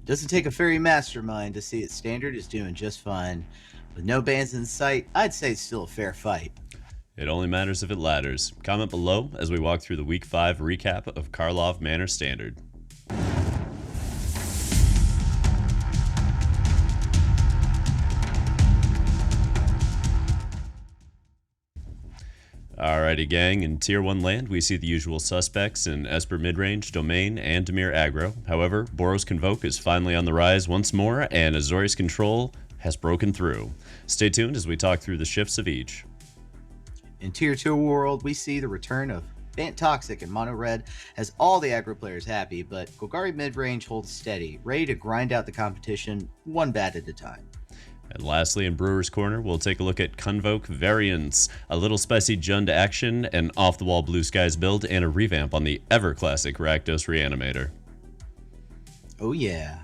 Doesn't take a fairy mastermind to see its standard is doing just fine. With no bans in sight, I'd say it's still a fair fight. It only matters if it ladders. Comment below as we walk through the Week 5 recap of Karlov Manor Standard. Alrighty gang, in Tier 1 land we see the usual suspects in Esper Midrange, Domain, and Dimir Aggro. However, Boros Convoke is finally on the rise once more, and Azorius Control has broken through. Stay tuned as we talk through the shifts of each. In Tier 2 world, we see the return of Bant Toxic and Mono Red has all the aggro players happy, but Golgari Midrange holds steady, ready to grind out the competition one bat at a time. And lastly, in Brewer's Corner, we'll take a look at Convoke variants, a little spicy Jund action, an off-the-wall Blue Skies build, and a revamp on the ever-classic Rakdos Reanimator. Oh yeah.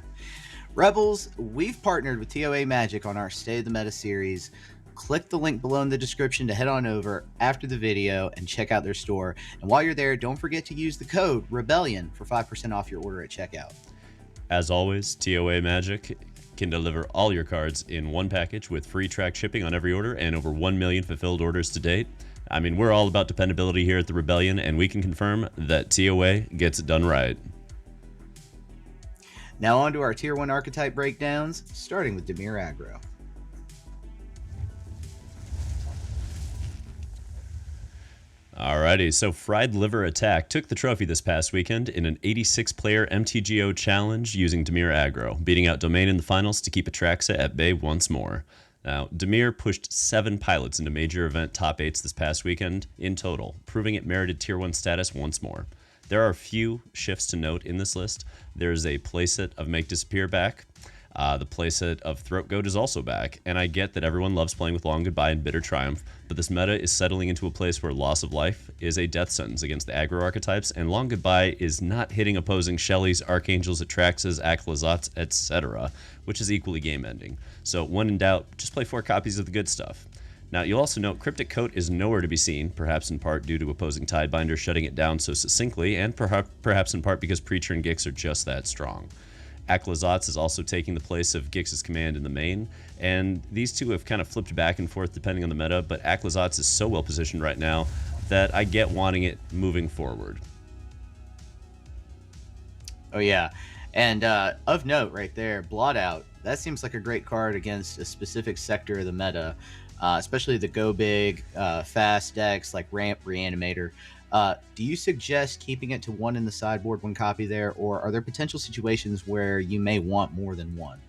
Rebels, we've partnered with TOA Magic on our Stay of the Meta series. Click the link below in the description to head on over after the video and check out their store. And while you're there, don't forget to use the code REBELLION for 5% off your order at checkout. As always, TOA Magic can deliver all your cards in one package with free track shipping on every order and over 1 million fulfilled orders to date. I mean, we're all about dependability here at the Rebellion, and we can confirm that TOA gets it done right. Now on to our Tier 1 archetype breakdowns, starting with Dimir Aggro. Alrighty, so Fried Liver Attack took the trophy this past weekend in an 86-player MTGO challenge using Dimir Aggro, beating out Domain in the finals to keep Atraxa at bay once more. Now, Dimir pushed 7 pilots into major event top 8s this past weekend in total, proving it merited Tier 1 status once more. There are a few shifts to note in this list. There's a playset of Make Disappear back. The playset of Throat Goat is also back, and I get that everyone loves playing with Long Goodbye and Bitter Triumph, but this meta is settling into a place where loss of life is a death sentence against the aggro archetypes, and Long Goodbye is not hitting opposing Shellys, Archangels, Atraxas, Aclazats, etc., which is equally game-ending. So when in doubt, just play 4 copies of the good stuff. Now, you'll also note Cryptic Coat is nowhere to be seen, perhaps in part due to opposing Tidebinder shutting it down so succinctly, and perhaps in part because Preacher and Gix are just that strong. Aclazats is also taking the place of Gix's command in the main, and these two have kind of flipped back and forth depending on the meta, but Aclazats is so well positioned right now that I get wanting it moving forward. Oh yeah, and of note right there, Blot Out, that seems like a great card against a specific sector of the meta, especially the go big, fast decks like Ramp, Reanimator. Do you suggest keeping it to 1 in the sideboard, 1 copy there, or are there potential situations where you may want more than 1?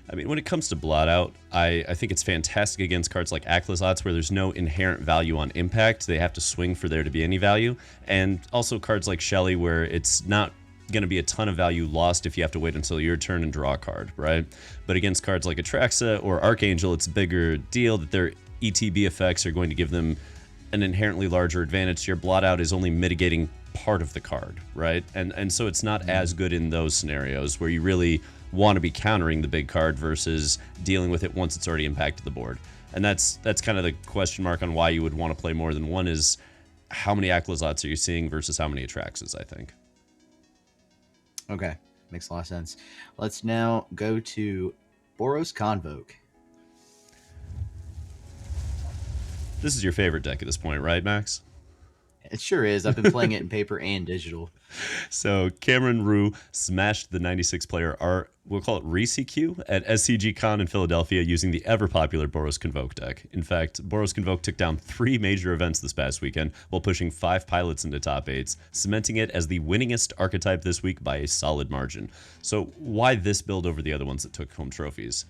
I mean, when it comes to Blot Out, I think it's fantastic against cards like Aclazats where there's no inherent value on impact. They have to swing for there to be any value. And also cards like Shelly where it's not going to be a ton of value lost if you have to wait until your turn and draw a card, right? But against cards like Atraxa or Archangel, it's a bigger deal that their ETB effects are going to give them an inherently larger advantage. Your Blot Out is only mitigating part of the card, right? And so it's not as good in those scenarios where you really want to be countering the big card versus dealing with it once it's already impacted the board. And that's kind of the question mark on why you would want to play more than 1 is how many Aclazats are you seeing versus how many Atraxas, I think. Okay, makes a lot of sense. Let's now go to Boros Convoke. This is your favorite deck at this point, right, Max? It sure is. I've been playing it in paper and digital. So Cameron Rue smashed the 96-player we'll call it ReCQ at SCG Con in Philadelphia using the ever-popular Boros Convoke deck. In fact, Boros Convoke took down 3 major events this past weekend while pushing 5 pilots into top 8s, cementing it as the winningest archetype this week by a solid margin. So why this build over the other ones that took home trophies?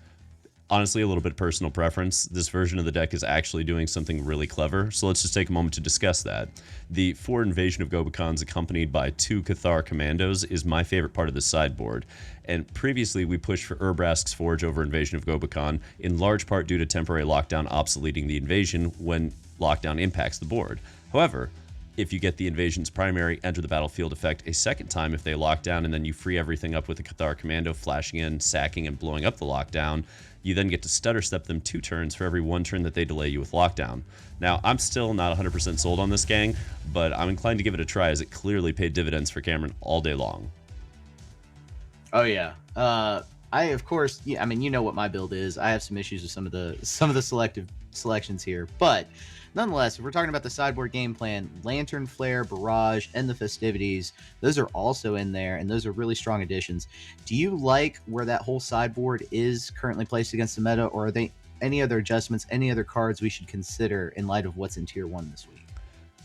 Honestly, a little bit personal preference. This version of the deck is actually doing something really clever, so let's just take a moment to discuss that. The 4 Invasion of Gobakons accompanied by 2 Cathar Commandos is my favorite part of the sideboard, and previously we pushed for Urbrask's Forge over Invasion of Gobakon, in large part due to temporary lockdown obsoleting the invasion when lockdown impacts the board. However, if you get the invasion's primary enter the battlefield effect a second time if they lock down, and then you free everything up with the Cathar Commando flashing in, sacking, and blowing up the lockdown, you then get to stutter step them 2 turns for every 1 turn that they delay you with lockdown. Now, I'm still not 100% sold on this gang, but I'm inclined to give it a try as it clearly paid dividends for Cameron all day long. Oh yeah. I of course, yeah. I mean, you know what my build is. I have some issues with some of the selective selections here, but nonetheless, if we're talking about the sideboard game plan, Lantern Flare, Barrage, and the Festivities, those are also in there, and those are really strong additions. Do you like where that whole sideboard is currently placed against the meta, or are they any other adjustments, any other cards we should consider in light of what's in Tier 1 this week?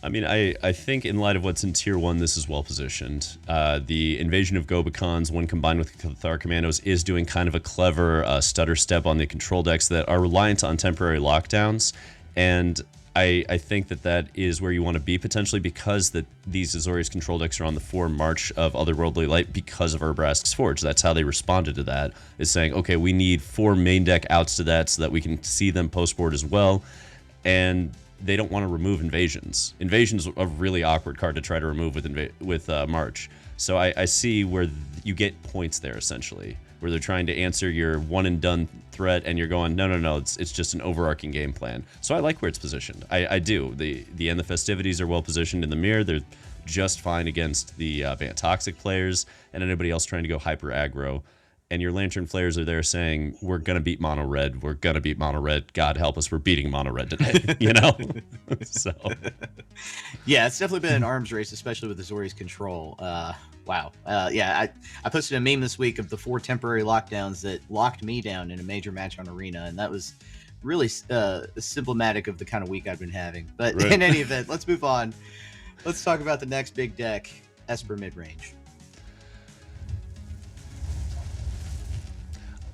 I mean, I think in light of what's in Tier 1, this is well positioned. The Invasion of Gobakons, when combined with Cathar Commandos, is doing kind of a clever stutter step on the control decks that are reliant on temporary lockdowns. And I think that is where you want to be potentially, because these Azorius Control decks are on the 4 March of Otherworldly Light because of Urbrask's Forge. That's how they responded to that, is saying, okay, we need 4 main deck outs to that so that we can see them post-board as well. And they don't want to remove Invasions. Invasion's a really awkward card to try to remove with March. So I see where you get points there, essentially, where they're trying to answer your one-and-done threat, and you're going, no, it's just an overarching game plan. So I like where it's positioned. I do. The and the Festivities are well-positioned in the mirror. They're just fine against the Bant Toxic players and anybody else trying to go hyper aggro. And your Lantern Flares are there saying, we're going to beat Mono Red. We're going to beat Mono Red. God help us, we're beating Mono Red today, you know? So. Yeah, it's definitely been an arms race, especially with Azorius Control. Wow. Yeah, I posted a meme this week of the 4 temporary lockdowns that locked me down in a major match on Arena, and that was really symptomatic of the kind of week I've been having. But right. In any event, let's move on. Let's talk about the next big deck, Esper Midrange.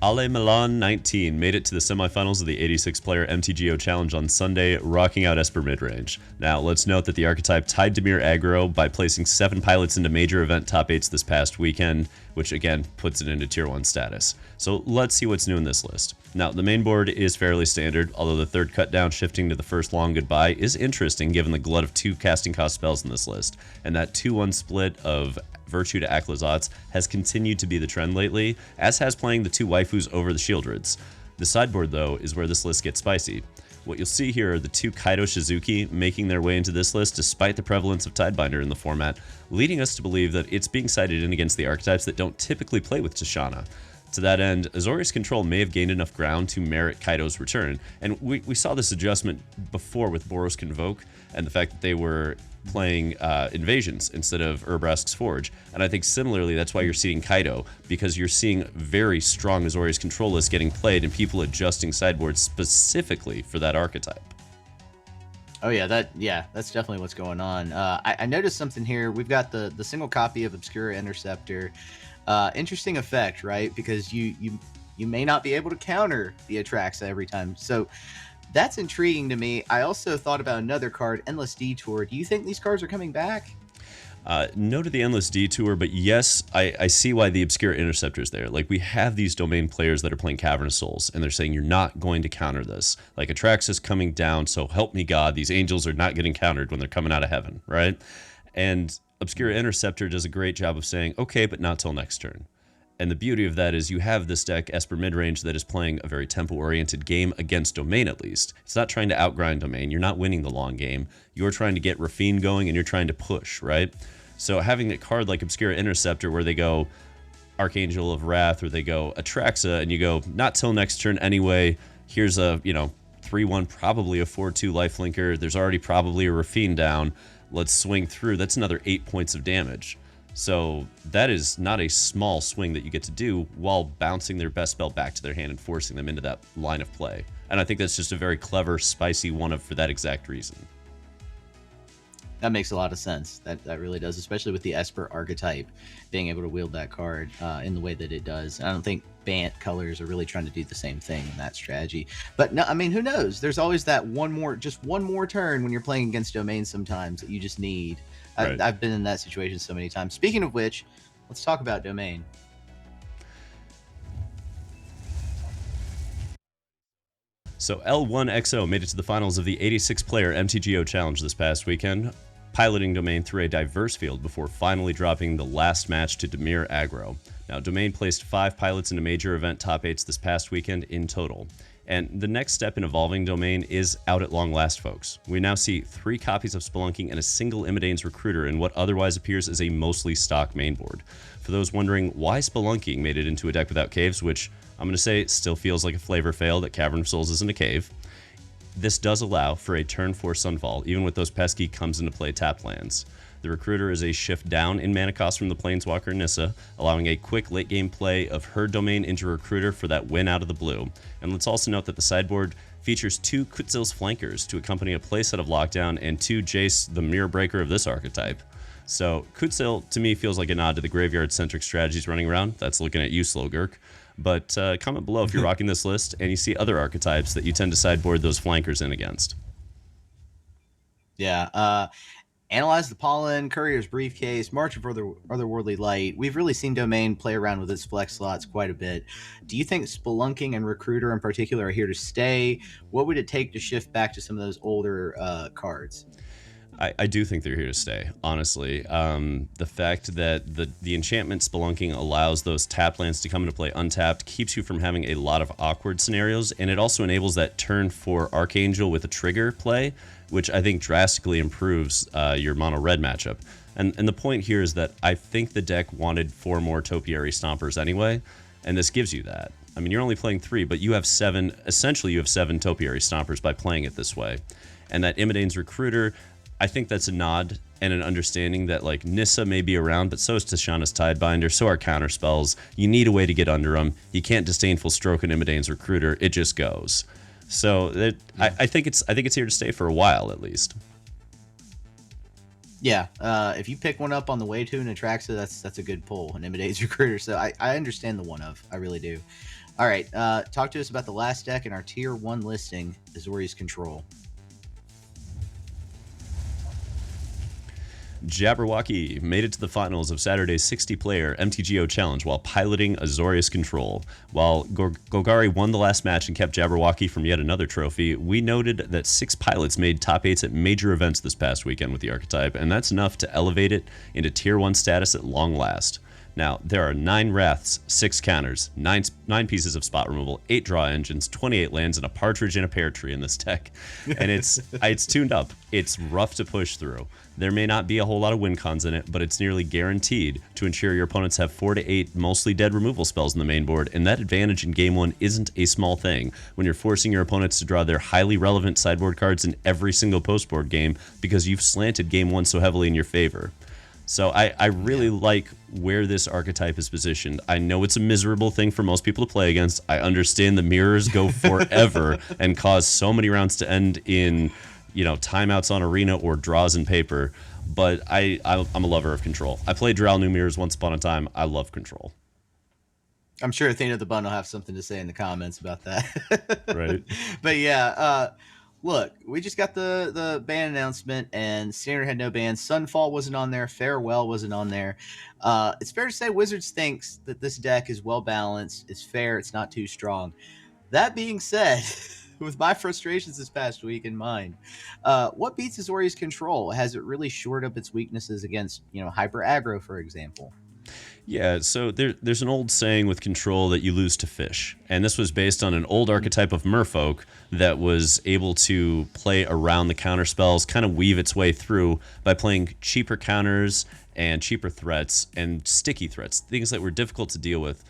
Ale Milan 19 made it to the semifinals of the 86-player MTGO Challenge on Sunday, rocking out Esper Midrange. Now, let's note that the archetype tied Dimir Aggro by placing 7 pilots into major event top 8s this past weekend, which again puts it into Tier 1 status. So let's see what's new in this list. Now, the main board is fairly standard, although the third cut down shifting to the first long goodbye is interesting given the glut of 2 casting cost spells in this list, and that 2-1 split of Virtue to Aclazotz has continued to be the trend lately, as has playing the 2 waifus over the Shieldreds. The sideboard, though, is where this list gets spicy. What you'll see here are the 2 Kaido Shizuki making their way into this list despite the prevalence of Tidebinder in the format, leading us to believe that it's being sided in against the archetypes that don't typically play with Tishana. To that end, Azorius Control may have gained enough ground to merit Kaido's return, and we saw this adjustment before with Boros Convoke and the fact that they were playing Invasions instead of Urbrask's Forge. And I think similarly, that's why you're seeing Kaido, because you're seeing very strong Azorius Control lists getting played and people adjusting sideboards specifically for that archetype. Oh yeah, that's definitely what's going on. I noticed something here. We've got the single copy of Obscura Interceptor. Interesting effect, right? Because you may not be able to counter the Atraxa every time. So that's intriguing to me. I also thought about another card, Endless Detour. Do you think these cards are coming back? No to the Endless Detour, but yes, I see why the Obscure Interceptor is there. Like, we have these domain players that are playing Cavernous Souls, and they're saying you're not going to counter this. Like, Atraxas coming down, so help me God, these angels are not getting countered when they're coming out of heaven, right? And Obscure Interceptor does a great job of saying, okay, but not till next turn. And the beauty of that is you have this deck, Esper Midrange, that is playing a very tempo-oriented game against Domain, at least. It's not trying to outgrind Domain. You're not winning the long game. You're trying to get Rafine going, and you're trying to push, right? So having a card like Obscura Interceptor where they go Archangel of Wrath or they go Atraxa, and you go, not till next turn anyway, here's a, 3-1, probably a 4-2 lifelinker. There's already probably a Rafine down. Let's swing through. That's another 8 points of damage. So that is not a small swing that you get to do while bouncing their best spell back to their hand and forcing them into that line of play. And I think that's just a very clever, spicy one-up for that exact reason. That makes a lot of sense. That really does, especially with the Esper archetype being able to wield that card in the way that it does. I don't think Bant colors are really trying to do the same thing in that strategy. But no, I mean, who knows? There's always that one more turn when you're playing against Domain sometimes that you just need. Right. I've been in that situation so many times. Speaking of which, let's talk about Domain. So L1XO made it to the finals of the 86-player MTGO Challenge this past weekend, piloting Domain through a diverse field before finally dropping the last match to Dimir Aggro. Now, Domain placed 5 pilots into major event top 8s this past weekend in total. And the next step in evolving Domain is out at long last, folks. We now see 3 copies of Spelunking and a single Imidane's Recruiter in what otherwise appears as a mostly stock main board. For those wondering why Spelunking made it into a deck without caves, which I'm going to say still feels like a flavor fail that Cavern of Souls isn't a cave, this does allow for a turn 4 Sunfall, even with those pesky comes into play tapped lands. The Recruiter is a shift down in mana cost from the Planeswalker Nissa, allowing a quick late game play of her domain into Recruiter for that win out of the blue. And let's also note that the sideboard features 2 Kutzil's Flankers to accompany a playset of Lockdown and 2 Jace, the Mirror Breaker of this archetype. So Kutzil, to me, feels like a nod to the graveyard-centric strategies running around. That's looking at you, Slogurk. But comment below if you're rocking this list and you see other archetypes that you tend to sideboard those flankers in against. Yeah, Analyze the Pollen, Courier's Briefcase, March of Otherworldly Light. We've really seen Domain play around with its flex slots quite a bit. Do you think Spelunking and Recruiter in particular are here to stay? What would it take to shift back to some of those older cards? I do think they're here to stay, honestly. The fact that the enchantment Spelunking allows those tap lands to come into play untapped keeps you from having a lot of awkward scenarios, and it also enables that turn 4 Archangel with a trigger play, which I think drastically improves your mono red matchup. And the point here is that I think the deck wanted 4 more Topiary Stompers anyway, and this gives you that. I mean, you're only playing 3, but you have 7, essentially you have 7 Topiary Stompers by playing it this way. And that Imidane's Recruiter, I think that's a nod and an understanding that, like, Nissa may be around, but so is Tishana's Tidebinder, so are counterspells. You need a way to get under them. You can't disdainful stroke an Imidane's Recruiter. It just goes. So I think it's here to stay for a while at least. Yeah, if you pick one up on the way to an Atraxa, that's a good pull, an Imidane's Recruiter. So I understand the one of. I really do. All right, talk to us about the last deck in our Tier 1 listing, Azorius Control. Jabberwocky made it to the finals of Saturday's 60-player MTGO Challenge while piloting Azorius Control. While Golgari won the last match and kept Jabberwocky from yet another trophy, we noted that 6 pilots made top 8s at major events this past weekend with the archetype, and that's enough to elevate it into Tier 1 status at long last. Now, there are 9 Wraths, 6 counters, 9 pieces of spot removal, 8 draw engines, 28 lands, and a partridge in a pear tree in this deck. And it's tuned up. It's rough to push through. There may not be a whole lot of win cons in it, but it's nearly guaranteed to ensure your opponents have 4 to 8 mostly dead removal spells in the main board, and that advantage in Game 1 isn't a small thing when you're forcing your opponents to draw their highly relevant sideboard cards in every single postboard game because you've slanted Game 1 so heavily in your favor. So I really like where this archetype is positioned. I know it's a miserable thing for most people to play against. I understand the mirrors go forever and cause so many rounds to end in, timeouts on arena or draws in paper. But I'm a lover of Control. I played Drow New Mirrors once upon a time. I love Control. I'm sure Athena the Bun will have something to say in the comments about that. Right. But yeah, look, we just got the ban announcement, and Standard had no bans. Sunfall wasn't on there. Farewell wasn't on there. It's fair to say Wizards thinks that this deck is well balanced. It's fair. It's not too strong. That being said, with my frustrations this past week in mind, what beats Azorius Control? Has it really shored up its weaknesses against, hyper aggro, for example? Yeah, so there's an old saying with Control that you lose to fish. And this was based on an old archetype of merfolk that was able to play around the counter spells, kind of weave its way through by playing cheaper counters and cheaper threats and sticky threats, things that were difficult to deal with.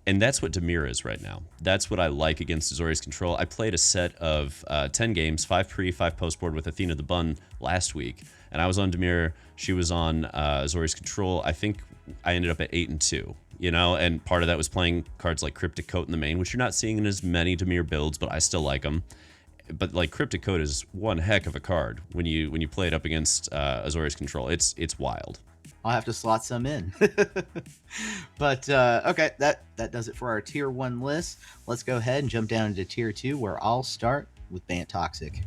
And that's what Dimir is right now. That's what I like against Azorius Control. I played a set of 10 games, 5 pre, 5 post board with Athena the Bun last week. And I was on Dimir. She was on Azorius Control. I think I ended up at 8-2, and part of that was playing cards like Cryptic Coat in the main, which you're not seeing in as many Dimir builds, but I still like them. But like Cryptic Coat is one heck of a card when you play it up against Azorius Control. It's wild. I'll have to slot some in. But okay, that does it for our Tier 1 list. Let's go ahead and jump down into Tier 2, where I'll start with Bant Toxic.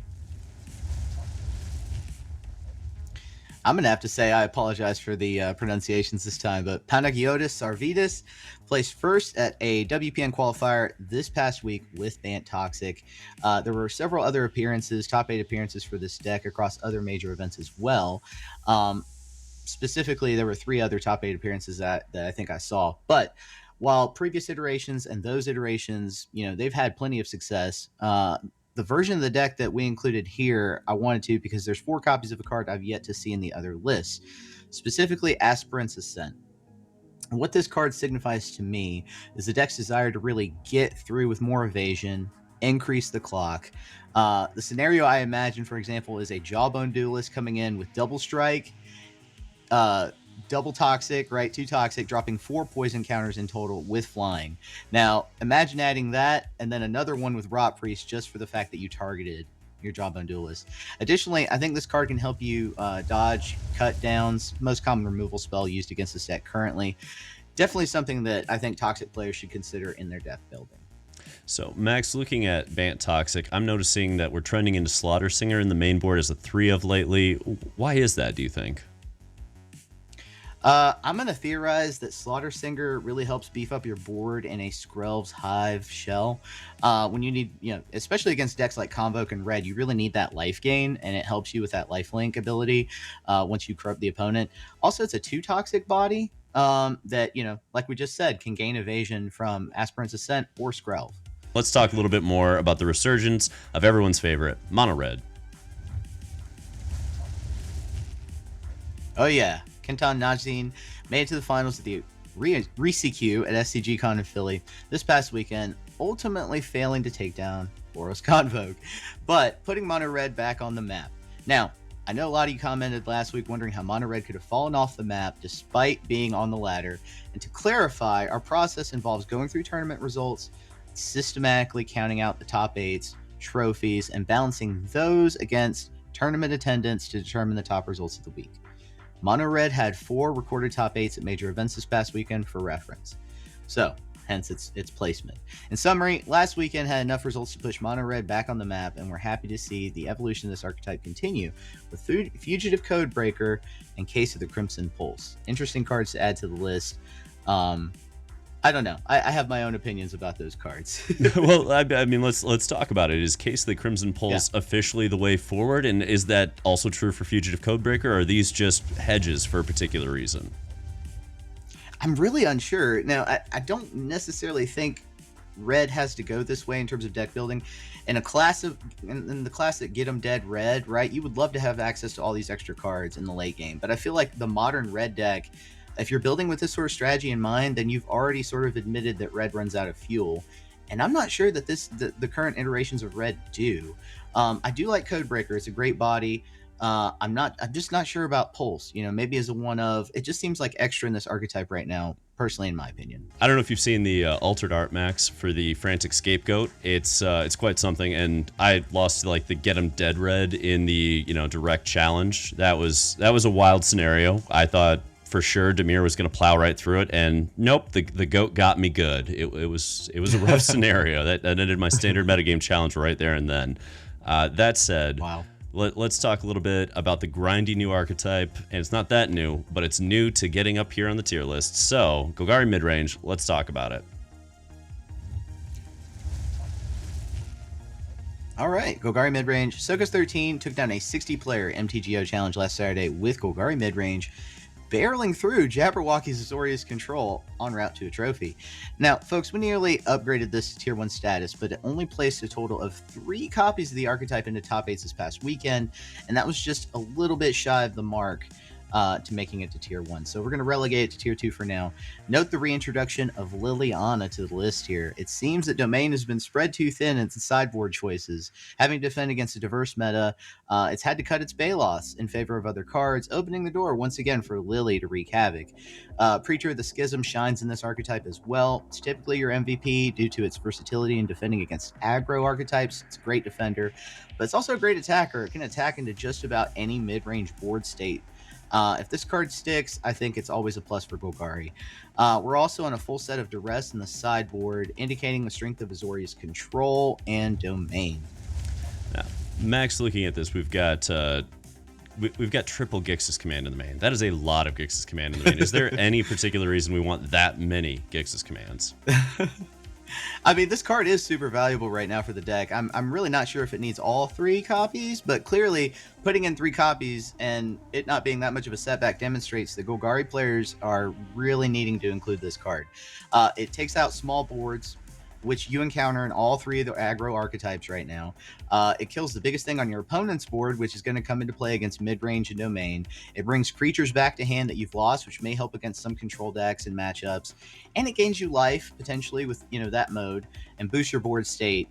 I'm going to have to say I apologize for the pronunciations this time, but Panagiotis Arvidas placed first at a WPN qualifier this past week with Bant Toxic. There were several other appearances, top 8 appearances for this deck across other major events as well. Specifically, there were 3 other top 8 appearances that I think I saw. But while previous iterations and those iterations, they've had plenty of success. The version of the deck that we included here, I wanted to because there's 4 copies of a card I've yet to see in the other lists, specifically Aspirant's Ascent. And what this card signifies to me is the deck's desire to really get through with more evasion, increase the clock. The scenario I imagine, for example, is a Jawbone Duelist coming in with double strike, double toxic, right? 2 toxic, dropping 4 poison counters in total with flying. Now, imagine adding that and then another one with Rot Priest just for the fact that you targeted your Jawbone Duelist. Additionally, I think this card can help you dodge cut downs, most common removal spell used against this deck currently. Definitely something that I think Toxic players should consider in their deck building. So, Max, looking at Bant Toxic, I'm noticing that we're trending into Slaughter Singer in the main board as a 3 of lately. Why is that, do you think? I'm going to theorize that Slaughter Singer really helps beef up your board in a Skrelv's Hive shell. When you need, especially against decks like Convoke and Red, you really need that life gain, and it helps you with that lifelink ability once you corrupt the opponent. Also, it's a 2 toxic body that, like we just said, can gain evasion from Aspirant's Ascent or Skrelv. Let's talk a little bit more about the resurgence of everyone's favorite, Mono Red. Oh, yeah. Kenton Najin made it to the finals of the ReCQ at SCG-Con in Philly this past weekend, ultimately failing to take down Boros Convoke, but putting Mono Red back on the map. Now, I know a lot of you commented last week wondering how Mono Red could have fallen off the map despite being on the ladder, and to clarify, our process involves going through tournament results, systematically counting out the top 8s, trophies, and balancing those against tournament attendance to determine the top results of the week. Mono Red had 4 recorded top 8s at major events this past weekend for reference. So, hence its placement. In summary, last weekend had enough results to push Mono Red back on the map, and we're happy to see the evolution of this archetype continue with Fugitive Codebreaker and Case of the Crimson Pulse. Interesting cards to add to the list. I don't know. I have my own opinions about those cards. Well, I mean, let's talk about it. Is Case of the Crimson Pulse officially the way forward, and is that also true for Fugitive Codebreaker, or are these just hedges for a particular reason? I'm really unsure. Now, I don't necessarily think Red has to go this way in terms of deck building. In the classic Get 'em Dead Red, right? You would love to have access to all these extra cards in the late game, but I feel like the modern Red deck, if you're building with this sort of strategy in mind, then you've already sort of admitted that Red runs out of fuel. And I'm not sure that the current iterations of Red do. I do like Codebreaker. It's a great body. I'm just not sure about Pulse. Maybe as a one of, it just seems like extra in this archetype right now, personally, in my opinion. I don't know if you've seen the altered art, Max, for the Frantic Scapegoat. It's quite something, and I lost to like the Get 'em Dead Red in the direct challenge. That was a wild scenario. I thought for sure Dimir was going to plow right through it, and nope, the goat got me good. It was a rough scenario that ended my standard metagame challenge right there and then. That said, wow. Let's talk a little bit about the grindy new archetype, and it's not that new, but it's new to getting up here on the tier list. So, Golgari Midrange, let's talk about it. All right, Golgari Midrange. Sokas 13 took down a 60-player MTGO challenge last Saturday with Golgari Midrange, barreling through Jabberwocky's Azorius Control en route to a trophy. Now, folks, we nearly upgraded this to Tier 1 status, but it only placed a total of 3 copies of the archetype into top 8s this past weekend, and that was just a little bit shy of the mark to making it to Tier 1. So we're going to relegate it to Tier 2 for now. Note the reintroduction of Liliana to the list here. It seems that Domain has been spread too thin in its sideboard choices. Having to defend against a diverse meta, it's had to cut its Balos in favor of other cards, opening the door once again for Lily to wreak havoc. Preacher of the Schism shines in this archetype as well. It's typically your MVP due to its versatility in defending against aggro archetypes. It's a great defender, but it's also a great attacker. It can attack into just about any mid-range board state. If this card sticks, I think it's always a plus for Golgari. We're also on a full set of Duress in the sideboard, indicating the strength of Azorius Control and Domain. Now, Max, looking at this, we've got triple Gix's Command in the main. That is a lot of Gix's Command in the main. Is there any particular reason we want that many Gix's Commands? I mean, this card is super valuable right now for the deck. I'm really not sure if it needs all 3 copies, but clearly putting in 3 copies and it not being that much of a setback demonstrates that Golgari players are really needing to include this card. It takes out small boards, which you encounter in all 3 of the aggro archetypes right now. It kills the biggest thing on your opponent's board, which is going to come into play against mid-range and domain. It brings creatures back to hand that you've lost, which may help against some control decks and matchups. And it gains you life, potentially, with that mode, and boosts your board state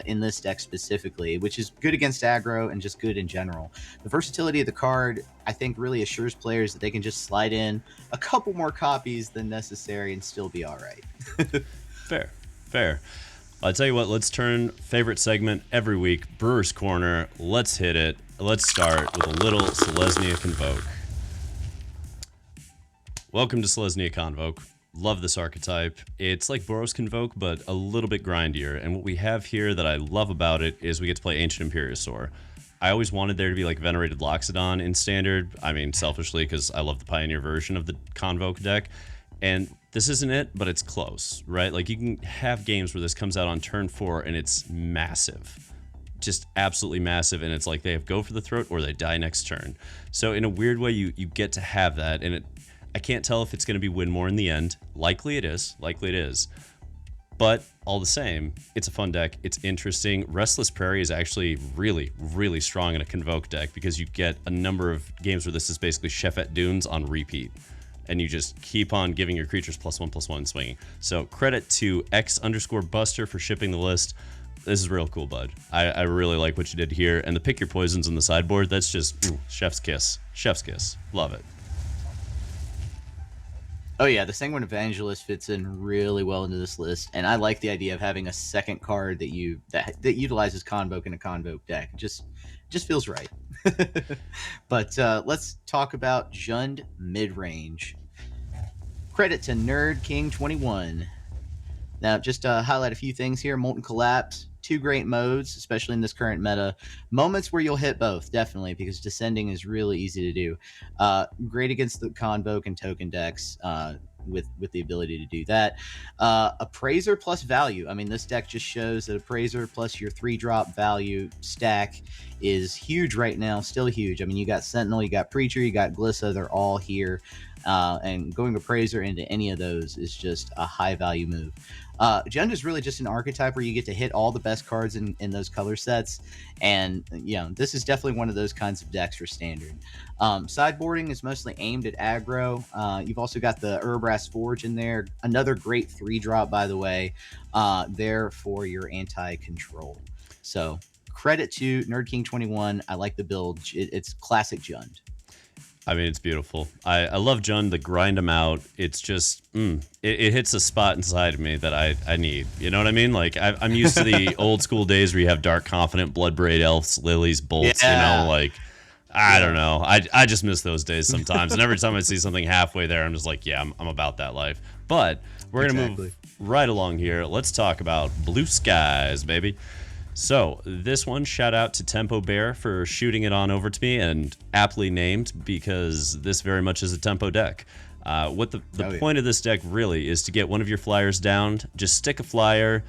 in this deck specifically, which is good against aggro and just good in general. The versatility of the card, I think, really assures players that they can just slide in a couple more copies than necessary and still be all right. Fair. I'll tell you what, let's turn favorite segment every week, Brewer's Corner. Let's hit it. Let's start with a little Selesnya Convoke. Welcome to Selesnya Convoke. Love this archetype. It's like Boros Convoke, but a little bit grindier. And what we have here that I love about it is we get to play Ancient Imperiosaur. I always wanted there to be like Venerated Loxodon in Standard. I mean, selfishly, because I love the Pioneer version of the Convoke deck. And this isn't it, but it's close, right? Like, you can have games where this comes out on turn 4 and it's massive. Just absolutely massive, and it's like they have go for the throat or they die next turn. So in a weird way, you get to have that, and I can't tell if it's going to be win more in the end. Likely it is. But all the same, it's a fun deck. It's interesting. Restless Prairie is actually really, really strong in a Convoke deck because you get a number of games where this is basically Chef at Dunes on repeat. And you just keep on giving your creatures +1/+1 swinging. So credit to X_Buster for shipping the list. This is real cool, bud. I really like what you did here. And the pick your poisons on the sideboard, that's just chef's kiss. Chef's kiss. Love it. Oh yeah, the Sanguine Evangelist fits in really well into this list, and I like the idea of having a second card that utilizes Convoke in a Convoke deck. Just feels right. But let's talk about Jund Midrange. Credit to Nerd King 21. Now, just to highlight a few things here: Molten Collapse, 2 great modes, especially in this current meta. Moments where you'll hit both, definitely, because descending is really easy to do. Great against the Convoke and token decks with the ability to do that. Appraiser plus value. I mean, this deck just shows that Appraiser plus your 3-drop value stack is huge right now, still huge. I mean, you got Sentinel, you got Preacher, you got Glissa, they're all here. And going Appraiser into any of those is just a high value move. Jund is really just an archetype where you get to hit all the best cards in those color sets, and this is definitely one of those kinds of decks for Standard. Sideboarding is mostly aimed at aggro. You've also got the Urbrass Forge in there, another great 3-drop, by the way, there for your anti-control. So credit to Nerd King 21. I like the build. It's classic Jund. I mean, it's beautiful. I love Jund, the grind them out. It's just, it hits a spot inside of me that I need. You know what I mean? Like, I'm used to the old school days where you have Dark Confident, Bloodbraid Elves, Lilies, Bolts, like, I don't know. I just miss those days sometimes. And every time I see something halfway there, I'm just like, yeah, I'm about that life. But we're going to move right along here. Let's talk about Blue Skies, baby. So this one, shout out to Tempo Bear for shooting it on over to me, and aptly named because this very much is a tempo deck. What the point of this deck really is to get one of your flyers down, just stick a flyer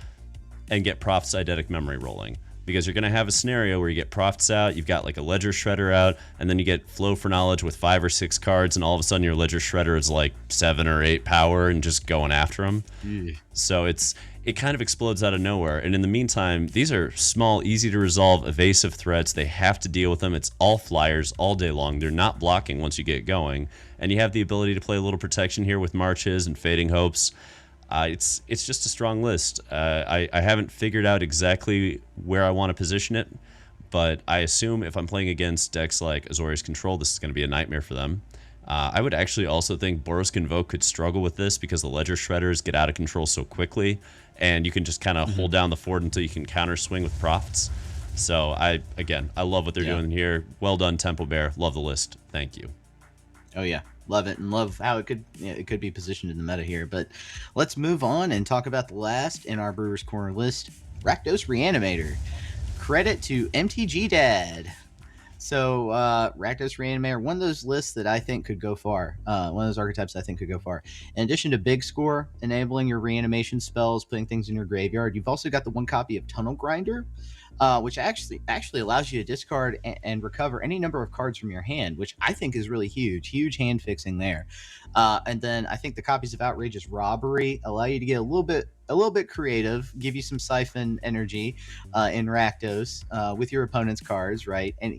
and get Proph's Eidetic Memory rolling. Because you're going to have a scenario where you get Prophets out, you've got like a Ledger Shredder out, and then you get Flow for Knowledge with 5 or 6 cards, and all of a sudden your Ledger Shredder is like 7 or 8 power and just going after them. So it kind of explodes out of nowhere. And in the meantime, these are small, easy to resolve, evasive threats. They have to deal with them. It's all flyers all day long. They're not blocking once you get going. And you have the ability to play a little protection here with Marches and Fading Hopes. It's just a strong list. I haven't figured out exactly where I want to position it, but I assume if I'm playing against decks like Azorius Control, this is going to be a nightmare for them. I would actually also think Boros Convoke could struggle with this because the Ledger Shredders get out of control so quickly, and you can just kind of hold down the fort until you can counter swing with Prophets. So I love what they're doing here. Well done, Tempo Bear. Love the list. Thank you. Oh yeah, love it, and love how it could be positioned in the meta here. But let's move on and talk about the last in our Brewers Corner list, Rakdos Reanimator. Credit to MTG Dad. So Rakdos Reanimator, one of those lists that I think could go far. One of those archetypes I think could go far. In addition to Big Score, enabling your reanimation spells, putting things in your graveyard, you've also got the one copy of Tunnel Grinder, which actually allows you to discard and recover any number of cards from your hand, which I think is really huge hand fixing there. And then I think the copies of Outrageous Robbery allow you to get a little bit creative, give you some siphon energy in Rakdos with your opponent's cards, right? And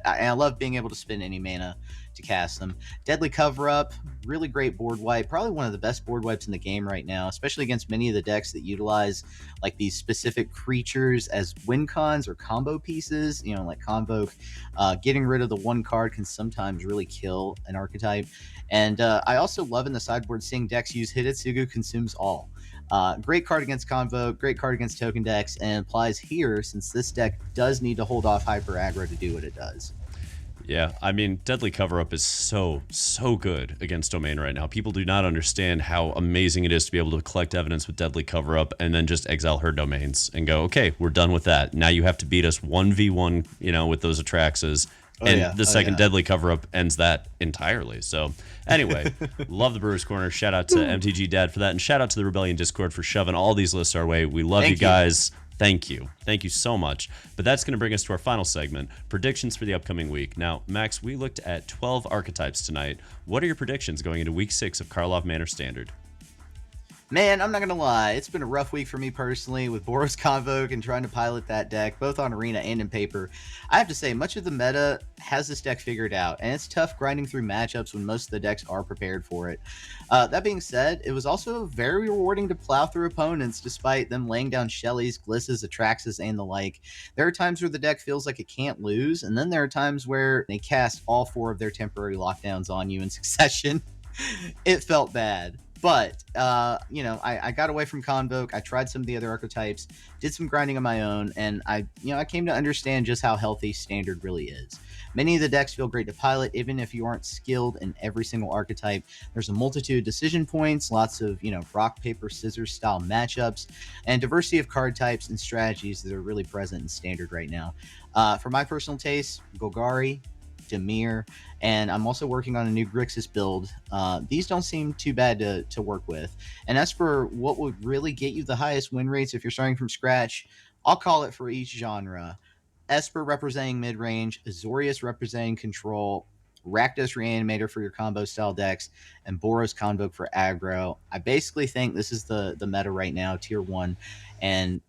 I love being able to spend any mana to cast them. Deadly Cover Up, really great board wipe, probably one of the best board wipes in the game right now, especially against many of the decks that utilize like these specific creatures as win cons or combo pieces, like Convoke. Getting rid of the one card can sometimes really kill an archetype. And I also love in the sideboard seeing decks use Hidetsugu Consumes All. Great card against Convoke, great card against token decks, and applies here since this deck does need to hold off hyper aggro to do what it does. Yeah, I mean, Deadly Cover-Up is so good against Domain right now. People do not understand how amazing it is to be able to collect evidence with Deadly Cover-Up and then just exile her domains and go, okay, we're done with that. Now you have to beat us 1v1, with those Atraxas. And the second Deadly Cover-Up ends that entirely. So anyway, love the Brewers Corner. Shout out to MTG Dad for that. And shout out to the Rebellion Discord for shoving all these lists our way. We love you guys. Thank you. Thank you so much. But that's going to bring us to our final segment, predictions for the upcoming week. Now, Max, we looked at 12 archetypes tonight. What are your predictions going into week 6 of Karlov Manor Standard? Man, I'm not going to lie. It's been a rough week for me personally with Boros Convoke and trying to pilot that deck, both on Arena and in paper. I have to say, much of the meta has this deck figured out, and it's tough grinding through matchups when most of the decks are prepared for it. That being said, it was also very rewarding to plow through opponents despite them laying down Shellys, Glisses, Atraxas, and the like. There are times where the deck feels like it can't lose, and then there are times where they cast all 4 of their temporary lockdowns on you in succession. It felt bad. But, I got away from Convoke. I tried some of the other archetypes, did some grinding on my own, and I came to understand just how healthy Standard really is. Many of the decks feel great to pilot, even if you aren't skilled in every single archetype. There's a multitude of decision points, lots of, rock, paper, scissors style matchups, and diversity of card types and strategies that are really present in Standard right now. For my personal taste, Golgari, Dimir, and I'm also working on a new Grixis build. These don't seem too bad to work with. And as for what would really get you the highest win rates if you're starting from scratch, I'll call it for each genre. Esper representing mid-range, Azorius representing control, Rakdos Reanimator for your combo style decks, and Boros Convoke for aggro. I basically think this is the meta right now, tier 1,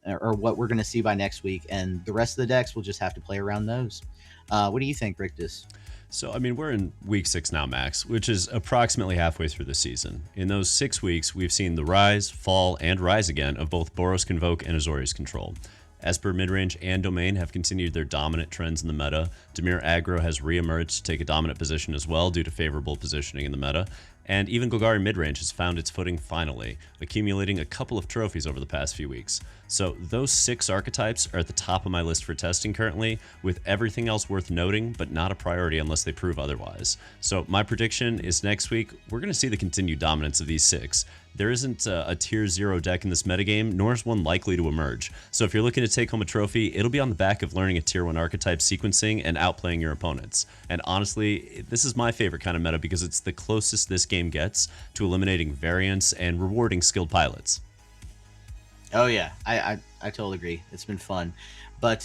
or what we're going to see by next week, and the rest of the decks will just have to play around those. What do you think, Riktus? So, I mean, we're in week 6 now, Max, which is approximately halfway through the season. In those 6 weeks, we've seen the rise, fall, and rise again of both Boros Convoke and Azorius Control. Esper Midrange and Domain have continued their dominant trends in the meta. Dimir Aggro has re-emerged to take a dominant position as well due to favorable positioning in the meta. And even Golgari Midrange has found its footing finally, accumulating a couple of trophies over the past few weeks. So those 6 archetypes are at the top of my list for testing currently, with everything else worth noting, but not a priority unless they prove otherwise. So my prediction is next week, we're going to see the continued dominance of these 6. There isn't a tier 0 deck in this metagame, nor is one likely to emerge. So if you're looking to take home a trophy, it'll be on the back of learning a tier 1 archetype sequencing and outplaying your opponents. And honestly, this is my favorite kind of meta because it's the closest this game gets to eliminating variants and rewarding skilled pilots. Oh yeah, I totally agree. It's been fun. But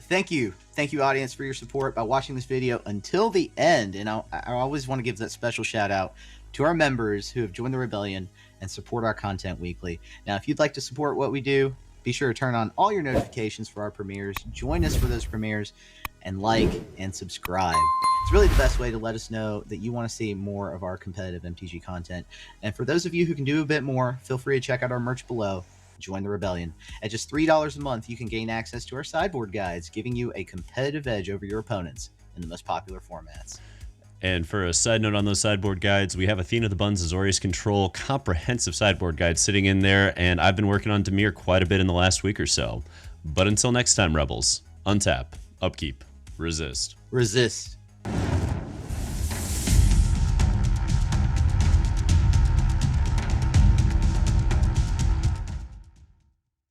thank you audience for your support by watching this video until the end. And I always want to give that special shout out to our members who have joined the Rebellion and support our content weekly. Now, if you'd like to support what we do, be sure to turn on all your notifications for our premieres. Join us for those premieres and like and subscribe. It's really the best way to let us know that you want to see more of our competitive MTG content. And for those of you who can do a bit more, feel free to check out our merch below. Join the Rebellion. At just $3 a month, you can gain access to our sideboard guides, giving you a competitive edge over your opponents in the most popular formats. And for a side note on those sideboard guides, we have Athena the Bun's Azorius Control comprehensive sideboard guide sitting in there, and I've been working on Dimir quite a bit in the last week or so. But until next time, Rebels, untap, upkeep, resist. Resist.